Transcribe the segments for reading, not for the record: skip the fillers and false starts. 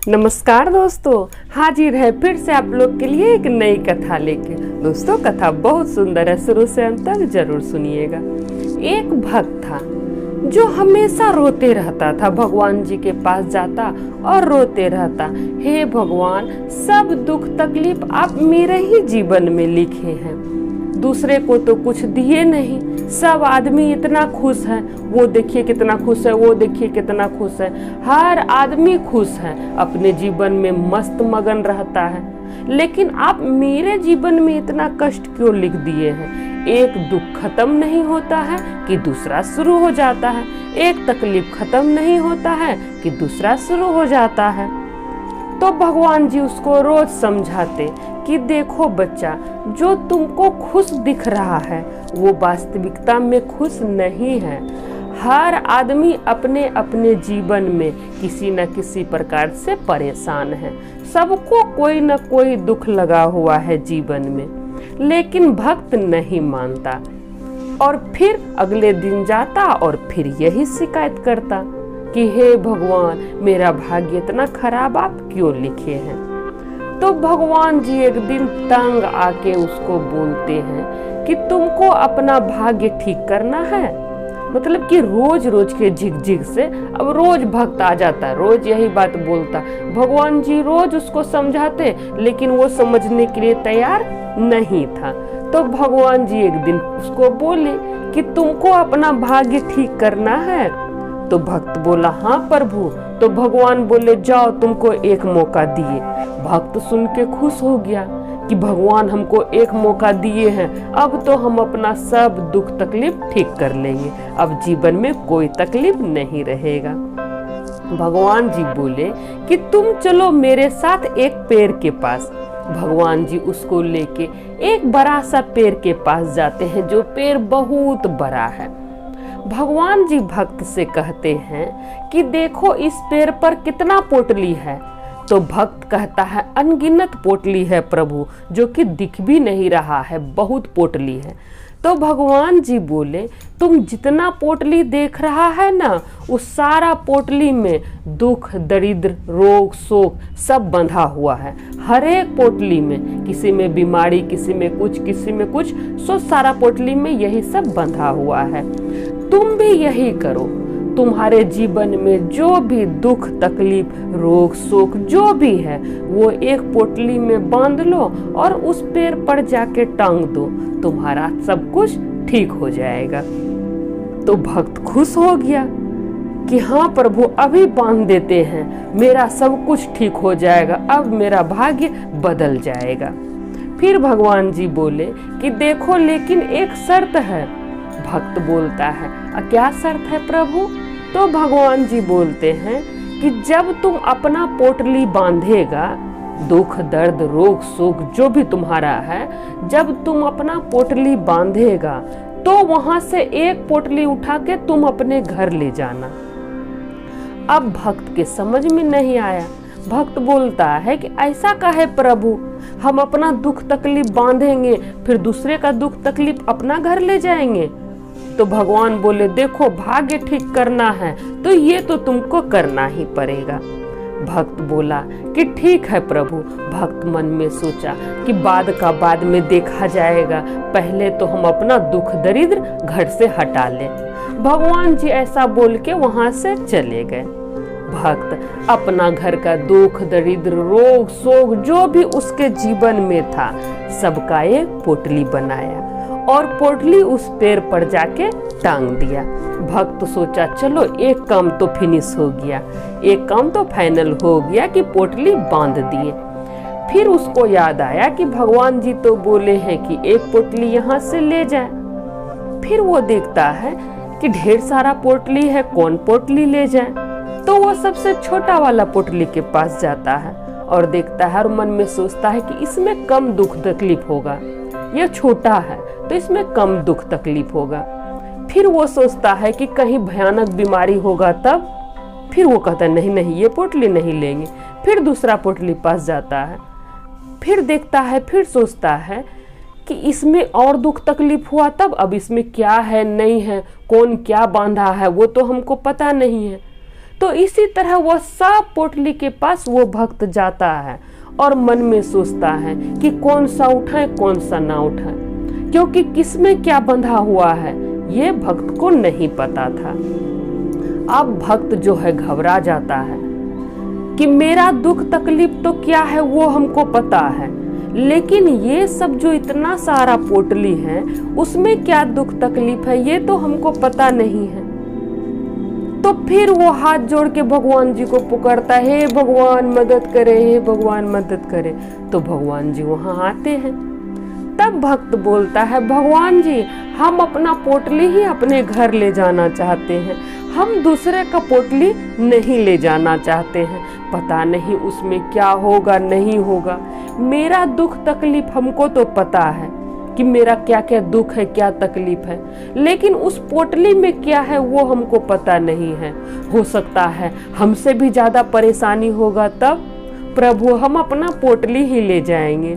नमस्कार दोस्तों, हाजिर है फिर से आप लोग के लिए एक नई कथा लेके। दोस्तों कथा बहुत सुंदर है, शुरू से अंत तक जरूर सुनिएगा। एक भक्त था जो हमेशा रोते रहता था, भगवान जी के पास जाता और रोते रहता, हे भगवान, सब दुख तकलीफ आप मेरे ही जीवन में लिखे हैं, दूसरे को तो कुछ दिए नहीं, सब आदमी इतना खुश है, वो देखिए कितना खुश है, वो देखिए कितना खुश है, हर आदमी खुश है, अपने जीवन में मस्त मगन रहता है, लेकिन आप मेरे जीवन में इतना कष्ट क्यों लिख दिए हैं? एक दुख खत्म नहीं होता है कि दूसरा शुरू हो जाता है, एक तकलीफ खत्म नहीं होता है कि दूसरा शुरू हो जाता है। तो भगवान जी उसको रोज समझाते कि देखो बच्चा, जो तुमको खुश दिख रहा है वो वास्तविकता में खुश नहीं है। हर आदमी अपने अपने जीवन में किसी न किसी प्रकार से परेशान है, सबको कोई न कोई दुख लगा हुआ है जीवन में, लेकिन भक्त नहीं मानता और फिर अगले दिन जाता और फिर यही शिकायत करता कि हे भगवान, मेरा भाग्य इतना खराब आप क्यों लिखे हैं? तो भगवान जी एक दिन तंग आके उसको बोलते हैं कि तुमको अपना भाग्य ठीक करना है। मतलब कि रोज रोज के झिक से अब रोज भक्त आ जाता है, रोज यही बात बोलता। भगवान जी रोज उसको समझाते, लेकिन वो समझने के लिए तैयार नहीं था। तो भगवान जी एक दिन उसको बोले कि तुमको अपना भाग्य ठीक करना है। तो भक्त बोला हाँ प्रभु। तो भगवान बोले जाओ, तुमको एक मौका दिए। भक्त सुन के खुश हो गया कि भगवान हमको एक मौका दिए हैं, अब तो हम अपना सब दुख तकलीफ ठीक कर लेंगे, अब जीवन में कोई तकलीफ नहीं रहेगा। भगवान जी बोले कि तुम चलो मेरे साथ एक पेड़ के पास। भगवान जी उसको लेके एक बड़ा सा पेड़ के पास जाते हैं, जो पेड़ बहुत बड़ा है। भगवान जी भक्त से कहते हैं कि देखो इस पेड़ पर कितना पोटली है। तो भक्त कहता है अनगिनत पोटली है प्रभु, जो कि दिख भी नहीं रहा है, बहुत पोटली है। तो भगवान जी बोले तुम जितना पोटली देख रहा है ना, उस सारा पोटली में दुख दरिद्र रोग शोक सब बंधा हुआ है। हर एक पोटली में किसी में बीमारी, किसी में कुछ, किसी में कुछ, सो सारा पोटली में यही सब बंधा हुआ है। तुम भी यही करो, तुम्हारे जीवन में जो भी दुख तकलीफ रोग शोक जो भी है वो एक पोटली में बांध लो और उस पेड़ पर जाके टांग दो, तुम्हारा सब कुछ ठीक हो जाएगा। तो भक्त खुश हो गया कि हाँ प्रभु, अभी बांध देते हैं, मेरा सब कुछ ठीक हो जाएगा, अब मेरा भाग्य बदल जाएगा। फिर भगवान जी बोले कि देखो लेकिन एक शर्त है। भक्त बोलता है क्या शर्त है प्रभु? तो भगवान जी बोलते हैं कि जब तुम अपना पोटली बांधेगा, दुख दर्द रोग शोक जो भी तुम्हारा है, जब तुम अपना पोटली बांधेगा तो वहां से एक पोटली उठा के तुम अपने घर ले जाना। अब भक्त के समझ में नहीं आया। भक्त बोलता है कि ऐसा काहे प्रभु, हम अपना दुख तकलीफ बांधेंगे फिर दूसरे का दुख तकलीफ अपना घर ले जाएंगे? तो भगवान बोले देखो, भाग्य ठीक करना है तो ये तो तुमको करना ही पड़ेगा। भक्त बोला कि ठीक है प्रभु। भक्त मन में सोचा कि बाद का बाद में देखा जाएगा, पहले तो हम अपना दुख दरिद्र घर से हटा लें। भगवान जी ऐसा बोल के वहां से चले गए। भक्त अपना घर का दुख दरिद्र रोग शोक जो भी उसके जीवन में था सबका एक पोटली बनाया और पोटली उस पेड़ पर जाके टांग दिया। भक्त सोचा चलो एक काम तो फिनिश हो गया, एक काम तो फाइनल हो गया कि पोटली बांध दिए। फिर उसको याद आया कि भगवान जी तो बोले हैं कि एक पोटली यहाँ से ले जाए। फिर वो देखता है कि ढेर सारा पोटली है, कौन पोटली ले जाए? तो वो सबसे छोटा वाला पोटली के पास जाता है और देखता है और मन में सोचता है कि इसमें कम दुख तकलीफ होगा, यह छोटा है तो इसमें कम दुख तकलीफ होगा। फिर वो सोचता है कि कहीं भयानक बीमारी होगा तब। फिर वो कहता है नहीं नहीं, ये पोटली नहीं लेंगे। फिर दूसरा पोटली पास जाता है, फिर देखता है, फिर सोचता है कि इसमें और दुख तकलीफ हुआ तब, अब इसमें क्या है नहीं है, कौन क्या बांधा है वो तो हमको पता नहीं है। तो इसी तरह वह सब पोटली के पास वो भक्त जाता है और मन में सोचता है कि कौन सा उठाए कौन सा ना उठाए, क्योंकि किसमें क्या बंधा हुआ है ये भक्त को नहीं पता था। अब भक्त जो है घबरा जाता है कि मेरा दुख तकलीफ तो क्या है वो हमको पता है, लेकिन ये सब जो इतना सारा पोटली है उसमें क्या दुख तकलीफ है ये तो हमको पता नहीं है। तो फिर वो हाथ जोड़ के भगवान जी को पुकारता है, हे भगवान मदद करे, हे भगवान मदद करे। तो भगवान जी वहां आते हैं। तब भक्त बोलता है, भगवान जी हम अपना पोटली ही अपने घर ले जाना चाहते हैं, हम दूसरे का पोटली नहीं ले जाना चाहते हैं। पता नहीं उसमें क्या होगा नहीं होगा, मेरा दुख तकलीफ हमको तो पता है कि मेरा क्या क्या दुख है क्या तकलीफ है, लेकिन उस पोटली में क्या है वो हमको पता नहीं है। हो सकता है हमसे भी ज्यादा परेशानी होगा, तब प्रभु हम अपना पोटली ही ले जाएंगे।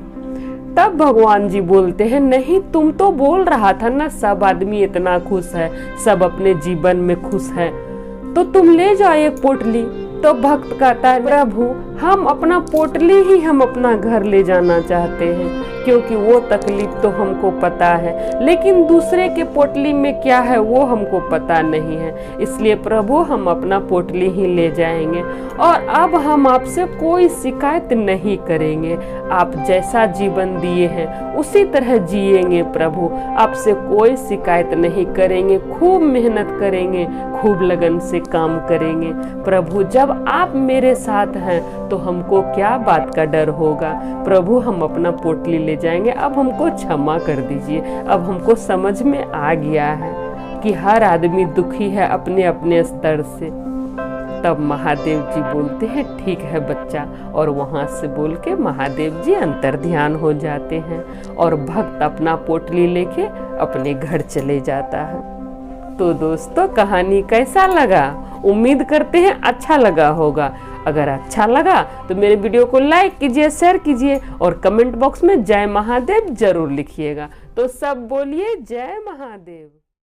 तब भगवान जी बोलते हैं, नहीं तुम तो बोल रहा था ना सब आदमी इतना खुश है, सब अपने जीवन में खुश है, तो तुम ले जाओ एक पोटली। तो भक्त कहता है, प्रभु हम अपना पोटली ही हम अपना घर ले जाना चाहते हैं, क्योंकि वो तकलीफ तो हमको पता है, लेकिन दूसरे के पोटली में क्या है वो हमको पता नहीं है, इसलिए प्रभु हम अपना पोटली ही ले जाएंगे और अब हम आपसे कोई शिकायत नहीं करेंगे। आप जैसा जीवन दिए हैं उसी तरह जिएंगे प्रभु, आपसे कोई शिकायत नहीं करेंगे, खूब मेहनत करेंगे, खूब लगन से काम करेंगे। प्रभु जब आप मेरे साथ हैं तो हमको क्या बात का डर होगा। प्रभु हम अपना पोटली ले जाएंगे, अब हमको क्षमा कर दीजिए। अब हमको समझ में आ गया है कि हर आदमी दुखी है अपने अपने स्तर से। तब महादेव जी बोलते हैं, ठीक है बच्चा, और वहां से बोल के महादेव जी अंतर ध्यान हो जाते हैं और भक्त अपना पोटली लेके अपने घर चले जाता है। तो दोस्तों कहानी कैसा लगा? उम्मीद करते हैं अच्छा लगा होगा। अगर अच्छा लगा तो मेरे वीडियो को लाइक कीजिए, शेयर कीजिए और कमेंट बॉक्स में जय महादेव जरूर लिखिएगा। तो सब बोलिए जय महादेव।